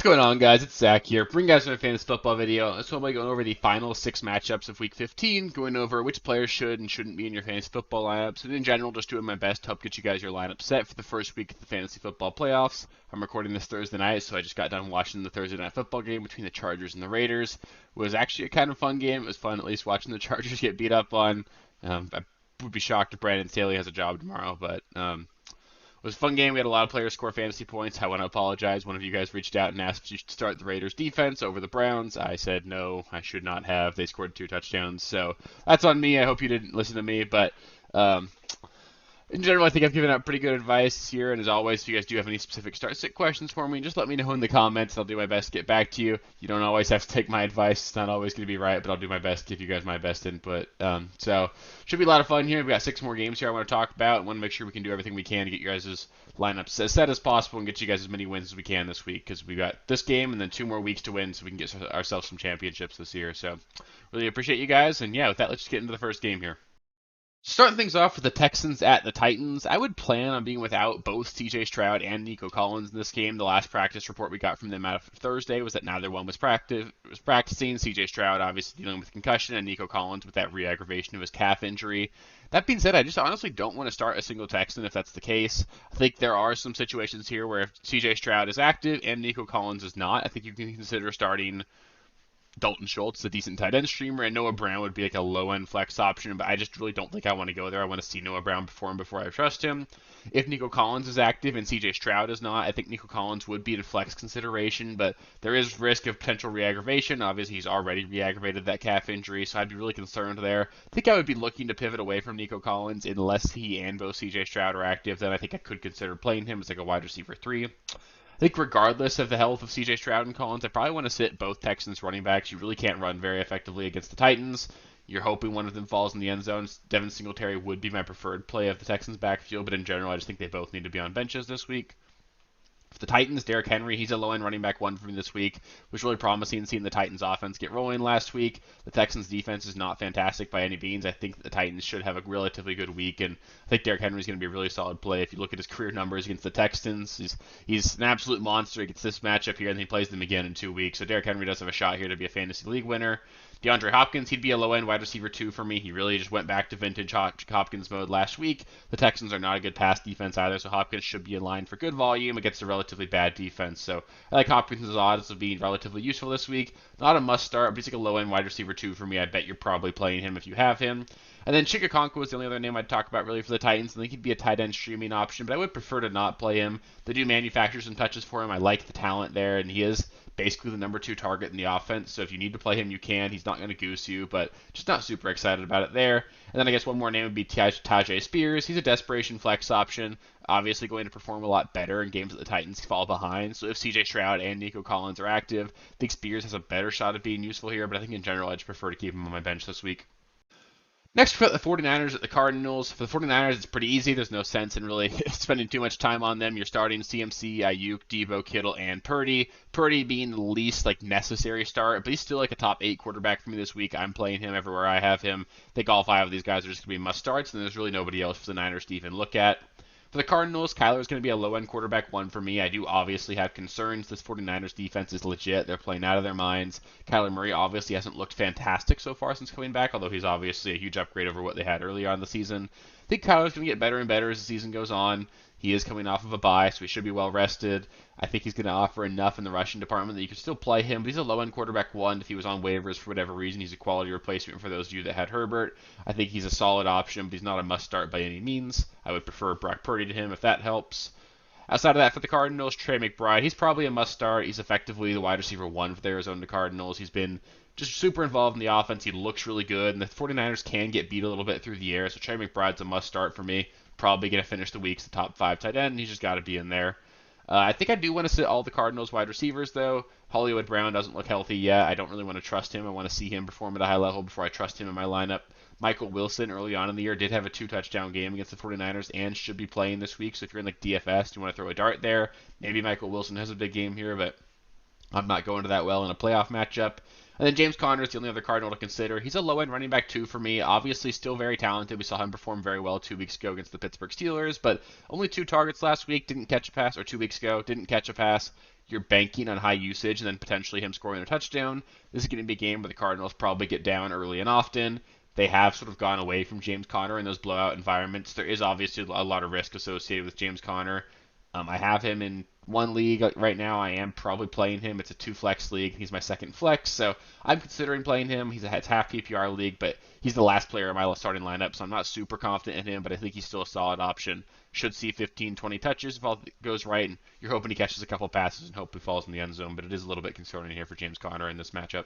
going on, guys? It's Zach here. Bring guys my fantasy football video. So I'm going over the final 6 matchups of Week 15, going over which players should and shouldn't be in your fantasy football lineups, and in general, just doing my best to help get you guys your lineup set for the first week of the fantasy football playoffs. I'm recording this Thursday night, so I just got done watching the Thursday night football game between the Chargers and the Raiders. It was actually a kind of fun game. It was fun at least watching the Chargers get beat up on. I would be shocked if Brandon Staley has a job tomorrow, but it was a fun game. We had a lot of players score fantasy points. I want to apologize. One of you guys reached out and asked you to start the Raiders defense over the Browns. I said no, I should not have. They scored 2 touchdowns, so that's on me. I hope you didn't listen to me, but in general, I think I've given out pretty good advice here, and as always, if you guys do have any specific start-sit questions for me, just let me know in the comments. I'll do my best to get back to you. You don't always have to take my advice. It's not always going to be right, but I'll do my best to give you guys my best input. So, should be a lot of fun here. We've got 6 more games here I want to talk about. I want to make sure we can do everything we can to get you guys' lineups as set as possible and get you guys as many wins as we can this week, because we've got this game and then 2 more weeks to win so we can get ourselves some championships this year. So, really appreciate you guys, and yeah, with that, let's just get into the first game here. Starting things off with the Texans at the Titans, I would plan on being without both C.J. Stroud and Nico Collins in this game. The last practice report we got from them out of Thursday was that neither one was practicing. C.J. Stroud obviously dealing with concussion, and Nico Collins with that re-aggravation of his calf injury. That being said, I just honestly don't want to start a single Texan if that's the case. I think there are some situations here where if C.J. Stroud is active and Nico Collins is not, I think you can consider starting Dalton Schultz, a decent tight end streamer, and Noah Brown would be like a low-end flex option, but I just really don't think I want to go there. I want to see Noah Brown perform before I trust him. If Nico Collins is active and CJ Stroud is not, I think Nico Collins would be in flex consideration, but there is risk of potential re-aggravation. Obviously, he's already re-aggravated that calf injury, so I'd be really concerned there. I think I would be looking to pivot away from Nico Collins unless he and both CJ Stroud are active. Then I think I could consider playing him as like a wide receiver 3. I think regardless of the health of C.J. Stroud and Collins, I probably want to sit both Texans running backs. You really can't run very effectively against the Titans. You're hoping one of them falls in the end zone. Devin Singletary would be my preferred play of the Texans backfield, but in general, I just think they both need to be on benches this week. For the Titans, Derrick Henry, he's a low-end running back 1 for me this week. It was really promising seeing the Titans offense get rolling last week. The Texans defense is not fantastic by any means. I think the Titans should have a relatively good week, and I think Derrick Henry is going to be a really solid play. If you look at his career numbers against the Texans, he's an absolute monster. He gets this matchup here, and he plays them again in 2 weeks. So Derrick Henry does have a shot here to be a fantasy league winner. DeAndre Hopkins, he'd be a low-end wide receiver 2 for me. He really just went back to vintage Hopkins mode last week. The Texans are not a good pass defense either, so Hopkins should be in line for good volume against a relatively bad defense. So I like Hopkins' odds of being relatively useful this week. Not a must-start, but he's like a low-end wide receiver 2 for me. I bet you're probably playing him if you have him. And then Chikakonko was the only other name I'd talk about really for the Titans. I think he'd be a tight end streaming option, but I would prefer to not play him. They do manufacture some touches for him. I like the talent there, and he is basically the number 2 target in the offense. So if you need to play him, you can. He's not going to goose you, but just not super excited about it there. And then I guess one more name would be Tajay Spears. He's a desperation flex option. Obviously going to perform a lot better in games that the Titans fall behind. So if CJ Stroud and Nico Collins are active, I think Spears has a better shot at being useful here, but I think in general I just prefer to keep him on my bench this week. Next, we've got the 49ers at the Cardinals. For the 49ers, it's pretty easy. There's no sense in really spending too much time on them. You're starting CMC, Ayuk, Deebo, Kittle, and Purdy. Purdy being the least necessary start, but he's still a top 8 quarterback for me this week. I'm playing him everywhere I have him. I think all 5 of these guys are just going to be must starts, and there's really nobody else for the Niners to even look at. For the Cardinals, Kyler is going to be a low-end quarterback 1 for me. I do obviously have concerns. This 49ers defense is legit. They're playing out of their minds. Kyler Murray obviously hasn't looked fantastic so far since coming back, although he's obviously a huge upgrade over what they had earlier on in the season. I think Kyler's going to get better and better as the season goes on. He is coming off of a bye, so he should be well rested. I think he's going to offer enough in the rushing department that you can still play him, but he's a low-end quarterback 1. If he was on waivers for whatever reason, he's a quality replacement for those of you that had Herbert. I think he's a solid option, but he's not a must-start by any means. I would prefer Brock Purdy to him if that helps. Outside of that, for the Cardinals, Trey McBride, he's probably a must-start. He's effectively the wide receiver 1 for the Arizona Cardinals. He's been just super involved in the offense. He looks really good, and the 49ers can get beat a little bit through the air, so Trey McBride's a must-start for me. Probably going to finish the week as the top 5 tight end. He's just got to be in there. I think I do want to sit all the Cardinals wide receivers, though. Hollywood Brown doesn't look healthy yet. I don't really want to trust him. I want to see him perform at a high level before I trust him in my lineup. Michael Wilson early on in the year did have a 2-touchdown game against the 49ers and should be playing this week. So if you're in DFS, you want to throw a dart there. Maybe Michael Wilson has a big game here, but I'm not going to that well in a playoff matchup. And then James Conner is the only other Cardinal to consider. He's a low-end running back 2 for me. Obviously still very talented. We saw him perform very well 2 weeks ago against the Pittsburgh Steelers, but only 2 targets last week. Didn't catch a pass, or 2 weeks ago, didn't catch a pass. you're banking on high usage and then potentially him scoring a touchdown. This is going to be a game where the Cardinals probably get down early and often. They have sort of gone away from James Conner in those blowout environments. There is obviously a lot of risk associated with James Conner. I have him in one league right now. I am probably playing him. It's a two flex league. He's my second flex, so I'm considering playing him. It's half PPR league, but he's the last player in my starting lineup, so I'm not super confident in him, but I think he's still a solid option. Should see 15, 20 touches if all goes right, and you're hoping he catches a couple passes and hopefully falls in the end zone, but it is a little bit concerning here for James Conner in this matchup.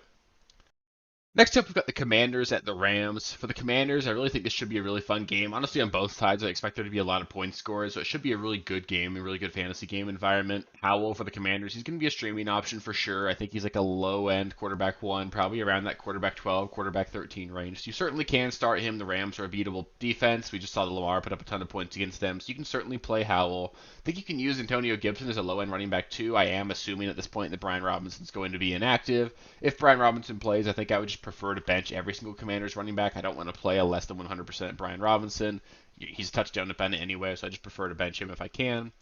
Next up, we've got the Commanders at the Rams. For the Commanders, I really think this should be a really fun game. Honestly, on both sides, I expect there to be a lot of point scores, so it should be a really good game, a really good fantasy game environment. Howell for the Commanders, he's going to be a streaming option for sure. I think he's like a low-end quarterback 1, probably around that quarterback 12, quarterback 13 range. So you certainly can start him. The Rams are a beatable defense. We just saw the Lamar put up a ton of points against them, so you can certainly play Howell. I think you can use Antonio Gibson as a low-end running back too. I am assuming at this point that Brian Robinson's going to be inactive. If Brian Robinson plays, I think I would just prefer to bench every single Commanders running back. I don't want to play a less than 100% Brian Robinson. He's touchdown dependent anyway, so I just prefer to bench him if I can.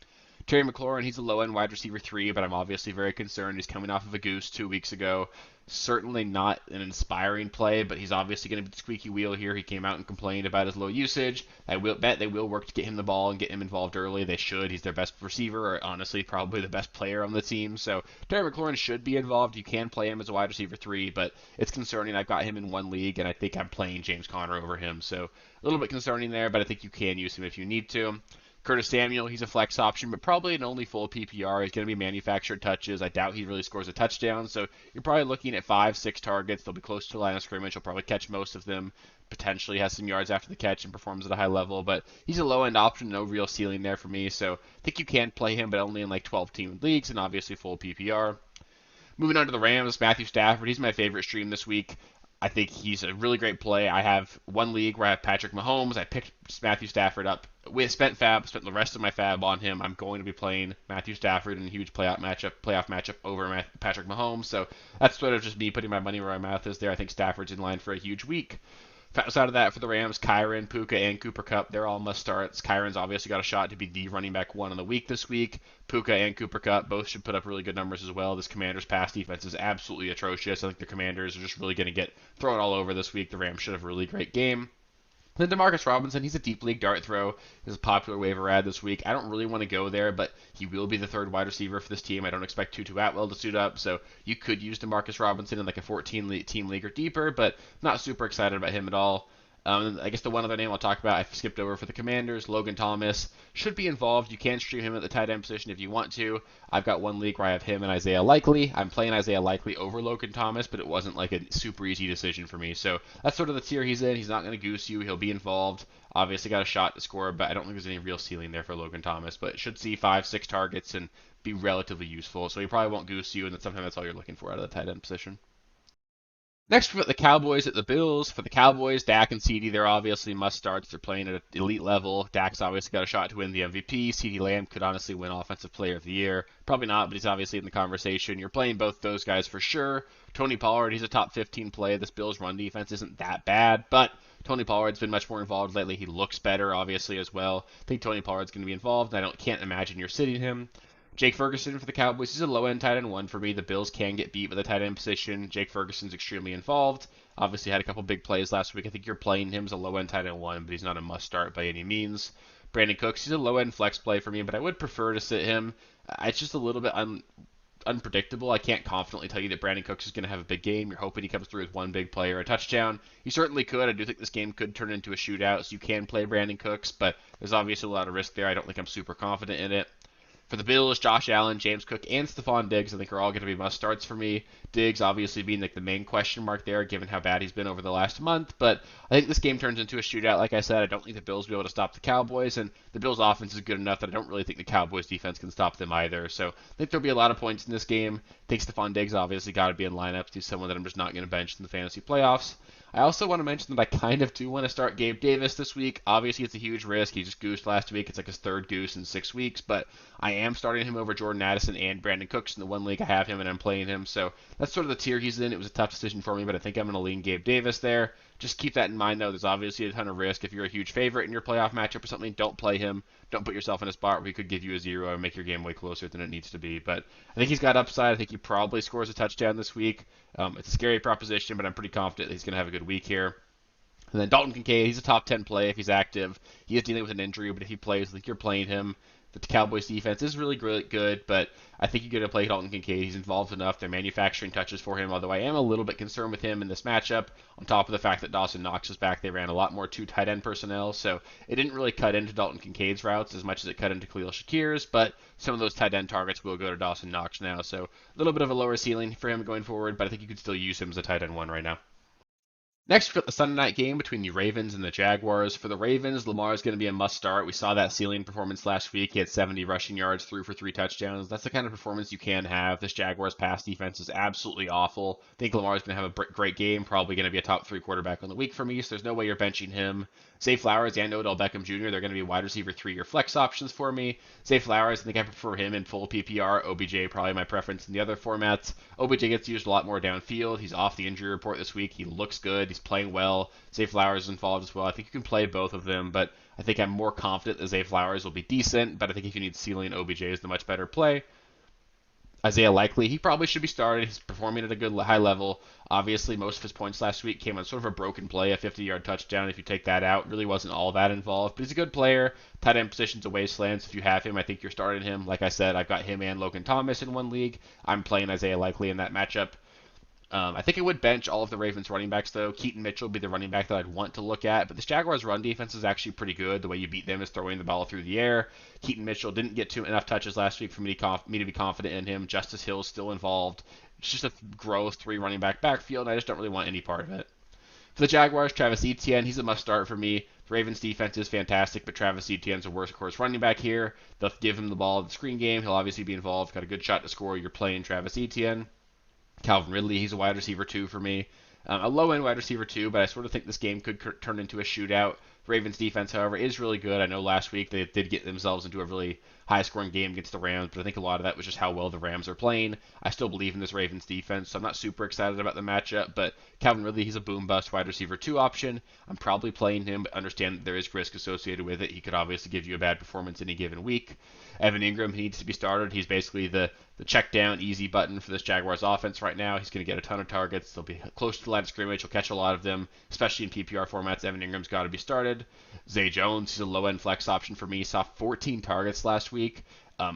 Terry McLaurin, he's a low-end wide receiver 3, but I'm obviously very concerned. He's coming off of a goose 2 weeks ago. Certainly not an inspiring play, but he's obviously going to be the squeaky wheel here. He came out and complained about his low usage. I will bet they will work to get him the ball and get him involved early. They should. He's their best receiver, or honestly, probably the best player on the team. So Terry McLaurin should be involved. You can play him as a wide receiver 3, but it's concerning. I've got him in one league, and I think I'm playing James Conner over him. So a little bit concerning there, but I think you can use him if you need to. Curtis Samuel, he's a flex option, but probably an only full PPR. He's going to be manufactured touches. I doubt he really scores a touchdown, so you're probably looking at 5, 6 targets. They'll be close to the line of scrimmage. He'll probably catch most of them, potentially has some yards after the catch and performs at a high level, but he's a low-end option, no real ceiling there for me, so I think you can play him, but only in like 12-team leagues and obviously full PPR. Moving on to the Rams, Matthew Stafford, he's my favorite stream this week. I think he's a really great play. I have one league where I have Patrick Mahomes. I picked Matthew Stafford up. We spent the rest of my fab on him. I'm going to be playing Matthew Stafford in a huge playoff matchup over Patrick Mahomes. So that's sort of just me putting my money where my mouth is there. I think Stafford's in line for a huge week. Outside of that, for the Rams, Kyren, Puka, and Cooper Kupp, they're all must starts. Kyren's obviously got a shot to be the running back 1 of the week this week. Puka and Cooper Kupp both should put up really good numbers as well. This Commanders' pass defense is absolutely atrocious. I think the Commanders are just really going to get thrown all over this week. The Rams should have a really great game. Then Demarcus Robinson, he's a deep league dart throw. He's a popular waiver ad this week. I don't really want to go there, but he will be the third wide receiver for this team. I don't expect Tutu Atwell to suit up, so you could use Demarcus Robinson in like a 14-team league or deeper, but not super excited about him at all. I guess the one other name I'll talk about, I skipped over for the Commanders, Logan Thomas, should be involved. You can stream him at the tight end position if you want to. I've got one league where I have him and Isaiah Likely. I'm playing Isaiah Likely over Logan Thomas, but it wasn't like a super easy decision for me. So that's sort of the tier he's in. He's not going to goose you. He'll be involved. Obviously got a shot to score, but I don't think there's any real ceiling there for Logan Thomas. But should see 5, 6 targets and be relatively useful. So he probably won't goose you, and then sometimes that's all you're looking for out of the tight end position. Next, we've got the Cowboys at the Bills. For the Cowboys, Dak and CeeDee, they're obviously must-starts. They're playing at an elite level. Dak's obviously got a shot to win the MVP. CeeDee Lamb could honestly win Offensive Player of the Year. Probably not, but he's obviously in the conversation. You're playing both those guys for sure. Tony Pollard, he's a top 15 play. This Bills run defense isn't that bad, but Tony Pollard's been much more involved lately. He looks better, obviously, as well. I think Tony Pollard's going to be involved, and I can't imagine you're sitting him. Jake Ferguson for the Cowboys, he's a low-end tight end 1 for me. The Bills can get beat with the tight end position. Jake Ferguson's extremely involved. Obviously had a couple big plays last week. I think you're playing him as a low-end tight end 1, but he's not a must-start by any means. Brandon Cooks, he's a low-end flex play for me, but I would prefer to sit him. It's just a little bit unpredictable. I can't confidently tell you that Brandon Cooks is going to have a big game. You're hoping he comes through with one big play or a touchdown. He certainly could. I do think this game could turn into a shootout, so you can play Brandon Cooks, but there's obviously a lot of risk there. I don't think I'm super confident in it. For the Bills, Josh Allen, James Cook, and Stephon Diggs, I think are all going to be must-starts for me. Diggs obviously being like the main question mark there, given how bad he's been over the last month. But I think this game turns into a shootout. Like I said, I don't think the Bills will be able to stop the Cowboys, and the Bills' offense is good enough that I don't really think the Cowboys' defense can stop them either. So I think there'll be a lot of points in this game. I think Stephon Diggs obviously got to be in lineups. He's someone that I'm just not going to bench in the fantasy playoffs. I also want to mention that I kind of do want to start Gabe Davis this week. Obviously, it's a huge risk. He just goosed last week. It's like his third goose in 6 weeks, but I am starting him over Jordan Addison and Brandon Cooks in the one league. I have him and I'm playing him, so that's sort of the tier he's in. It was a tough decision for me, but I think I'm going to lean Gabe Davis there. Just keep that in mind, though. There's obviously a ton of risk. If you're a huge favorite in your playoff matchup or something, don't play him. Don't put yourself in a spot where he could give you a 0 and make your game way closer than it needs to be. But I think he's got upside. I think he probably scores a touchdown this week. It's a scary proposition, but I'm pretty confident that he's going to have a good week here. And then Dalton Kincaid, he's a top 10 play if he's active. He is dealing with an injury, but if he plays, I think you're playing him. The Cowboys defense is really good, but I think you're going to play Dalton Kincaid. He's involved enough. They're manufacturing touches for him, although I am a little bit concerned with him in this matchup. On top of the fact that Dawson Knox is back, they ran a lot more two tight end personnel, so it didn't really cut into Dalton Kincaid's routes as much as it cut into Khalil Shakir's, but some of those tight end targets will go to Dawson Knox now, so a little bit of a lower ceiling for him going forward, but I think you could still use him as a tight end one right now. Next, we've got the Sunday night game between the Ravens and the Jaguars. For the Ravens, Lamar is going to be a must start. We saw that ceiling performance last week. He had 70 rushing yards, threw for 3 touchdowns. That's the kind of performance you can have. This Jaguars pass defense is absolutely awful. I think Lamar is going to have a great game, probably going to be a top 3 quarterback on the week for me, so there's no way you're benching him. Zay Flowers and Odell Beckham Jr., they're going to be wide receiver 3 or flex options for me. Zay Flowers, I think I prefer him in full PPR. OBJ, probably my preference in the other formats. OBJ gets used a lot more downfield. He's off the injury report this week. He looks good. He's playing well. Zay Flowers is involved as well. I think you can play both of them, but I think I'm more confident that Zay Flowers will be decent, but I think if you need ceiling, OBJ is the much better play. Isaiah Likely, he probably should be started. He's performing at a good high level. Obviously, most of his points last week came on sort of a broken play, a 50-yard touchdown. If you take that out, really wasn't all that involved. But he's a good player. Tight end position's a wasteland, so if you have him, I think you're starting him. Like I said, I've got him and Logan Thomas in one league. I'm playing Isaiah Likely in that matchup. I think I would bench all of the Ravens running backs, though. Keaton Mitchell would be the running back that I'd want to look at. But this Jaguars run defense is actually pretty good. The way you beat them is throwing the ball through the air. Keaton Mitchell didn't get enough touches last week for me to be confident in him. Justice Hill is still involved. It's just a growth 3 running back backfield, and I just don't really want any part of it. For the Jaguars, Travis Etienne, he's a must start for me. The Ravens defense is fantastic, but Travis Etienne's a workhorse running back here. They'll give him the ball in the screen game. He'll obviously be involved. Got a good shot to score. You're playing Travis Etienne. Calvin Ridley, he's a wide receiver 2 for me. A low-end wide receiver 2, but I sort of think this game could turn into a shootout. Ravens defense, however, is really good. I know last week they did get themselves into a really high-scoring game against the Rams, but I think a lot of that was just how well the Rams are playing. I still believe in this Ravens defense, so I'm not super excited about the matchup, but Calvin Ridley, he's a boom-bust wide receiver 2 option. I'm probably playing him, but understand that there is risk associated with it. He could obviously give you a bad performance any given week. Evan Ingram, he needs to be started. He's basically the check down easy button for this Jaguars offense right now. He's going to get a ton of targets. They'll be close to the line of scrimmage. He'll catch a lot of them, especially in PPR formats. Evan Ingram's got to be started. Zay Jones, he's a low-end flex option for me. Saw 14 targets last week.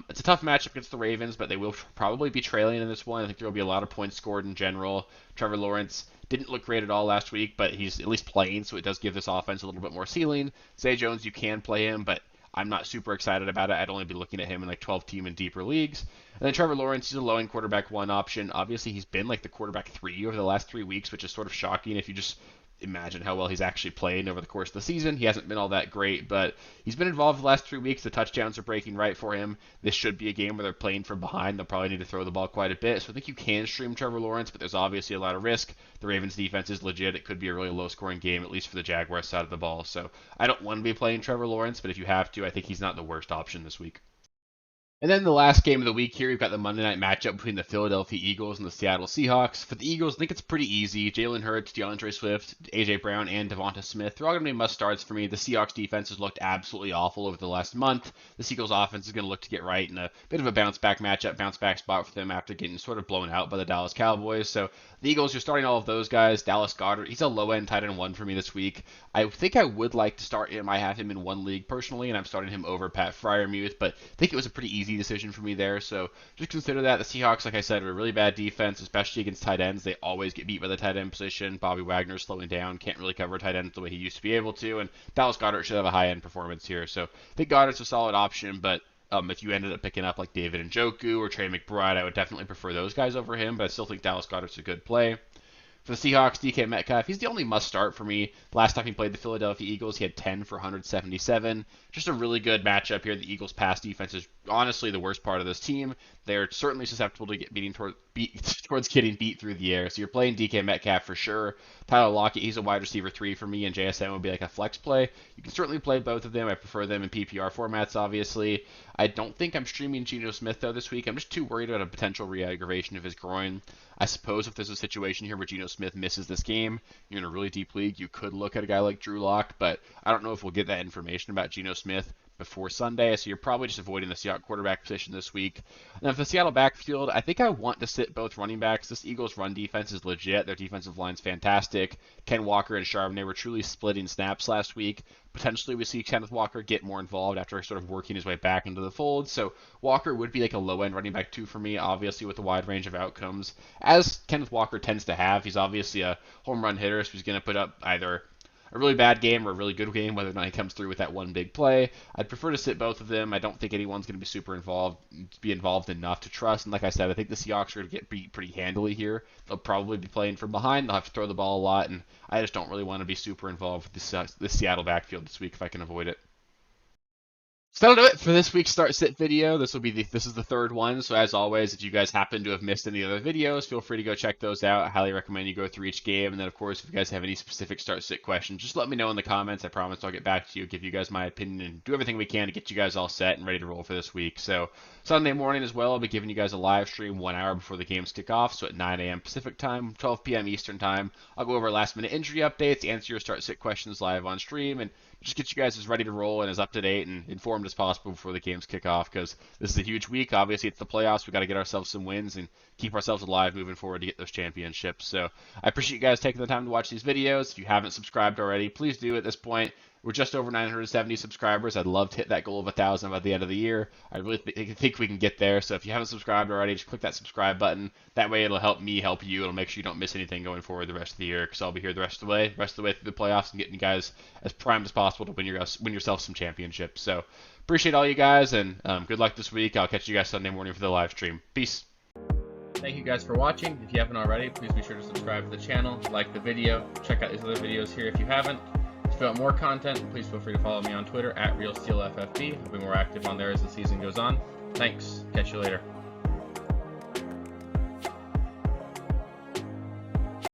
It's a tough matchup against the Ravens, but they will probably be trailing in this one. I think there will be a lot of points scored in general. Trevor Lawrence didn't look great at all last week, but he's at least playing, so it does give this offense a little bit more ceiling. Zay Jones, you can play him, but I'm not super excited about it. I'd only be looking at him in like 12-team and deeper leagues. And then Trevor Lawrence, he's a low-end quarterback 1 option. Obviously, he's been like the quarterback 3 over the last 3 weeks, which is sort of shocking if you just imagine how well he's actually played over the course of the season. He hasn't been all that great, but he's been involved the last 3 weeks. The touchdowns are breaking right for him. This should be a game where they're playing from behind. They'll probably need to throw the ball quite a bit. So I think you can stream Trevor Lawrence, but there's obviously a lot of risk. The Ravens defense is legit. It could be a really low-scoring game, at least for the Jaguars side of the ball. So I don't want to be playing Trevor Lawrence, but if you have to, I think he's not the worst option this week. And then the last game of the week here, we've got the Monday night matchup between the Philadelphia Eagles and the Seattle Seahawks. For the Eagles, I think it's pretty easy. Jalen Hurts, DeAndre Swift, A.J. Brown, and Devonta Smith, they're all going to be must-starts for me. The Seahawks defense has looked absolutely awful over the last month. The Eagles offense is going to look to get right in a bit of a bounce-back matchup, bounce-back spot for them after getting sort of blown out by the Dallas Cowboys. So the Eagles, you're starting all of those guys. Dallas Goedert, he's a low-end tight end 1 for me this week. I think I would like to start him. I have him in one league personally, and I'm starting him over Pat Freiermuth, but I think it was a pretty easy decision for me there. So just consider that. The Seahawks, like I said, are a really bad defense, especially against tight ends. They always get beat by the tight end position. Bobby Wagner's slowing down, can't really cover tight ends the way he used to be able to, and Dallas Goedert should have a high-end performance here. So I think Goddard's a solid option, but if you ended up picking up like David Njoku or Trey McBride, I would definitely prefer those guys over him, but I still think Dallas Goedert's a good play. For the Seahawks, DK Metcalf, he's the only must-start for me. Last time he played the Philadelphia Eagles, he had 10 for 177. Just a really good matchup here. The Eagles' pass defense is honestly the worst part of this team. They're certainly susceptible to towards getting beat through the air. So you're playing DK Metcalf for sure. Tyler Lockett, he's a wide receiver 3 for me, and JSN would be like a flex play. You can certainly play both of them. I prefer them in PPR formats, obviously. I don't think I'm streaming Geno Smith, though, this week. I'm just too worried about a potential re-aggravation of his groin. I suppose if there's a situation here where Geno Smith misses this game, you're in a really deep league, you could look at a guy like Drew Lock, but I don't know if we'll get that information about Geno Smith before Sunday, so you're probably just avoiding the Seattle quarterback position this week. And then for the Seattle backfield, I think I want to sit both running backs. This Eagles run defense is legit. Their defensive line's fantastic. Ken Walker and Charbonnet were truly splitting snaps last week. Potentially we see Kenneth Walker get more involved after sort of working his way back into the fold. So Walker would be like a low-end running back 2 for me, obviously with a wide range of outcomes. As Kenneth Walker tends to have, he's obviously a home run hitter, so he's going to put up either a really bad game or a really good game, whether or not he comes through with that one big play. I'd prefer to sit both of them. I don't think anyone's going to be super involved enough to trust. And like I said, I think the Seahawks are going to get beat pretty handily here. They'll probably be playing from behind. They'll have to throw the ball a lot, and I just don't really want to be super involved with this Seattle backfield this week if I can avoid it. So that'll do it for this week's Start Sit video. This is the third one. So as always, if you guys happen to have missed any other videos, feel free to go check those out. I highly recommend you go through each game. And then of course, if you guys have any specific Start Sit questions, just let me know in the comments. I promise I'll get back to you, give you guys my opinion, and do everything we can to get you guys all set and ready to roll for this week. So Sunday morning as well, I'll be giving you guys a live stream 1 hour before the games kick off. So at 9 a.m. Pacific time, 12 p.m. Eastern time, I'll go over last minute injury updates, answer your Start Sit questions live on stream, and just get you guys as ready to roll and as up to date and informed as possible before the games kick off, because this is a huge week. Obviously, it's the playoffs. We got to get ourselves some wins and keep ourselves alive moving forward to get those championships. So I appreciate you guys taking the time to watch these videos. If you haven't subscribed already, please do at this point. We're just over 970 subscribers. I'd love to hit that goal of 1,000 by the end of the year. I really think we can get there. So if you haven't subscribed already, just click that subscribe button. That way it'll help me help you. It'll make sure you don't miss anything going forward the rest of the year, because I'll be here the rest of the way through the playoffs and getting you guys as primed as possible to win yourself some championships. So appreciate all you guys, and good luck this week. I'll catch you guys Sunday morning for the live stream. Peace. Thank you guys for watching. If you haven't already, please be sure to subscribe to the channel, like the video, check out these other videos here if you haven't. If you want more content, please feel free to follow me on Twitter at RealSteelFFB. I'll be more active on there as the season goes on. Thanks. Catch you later.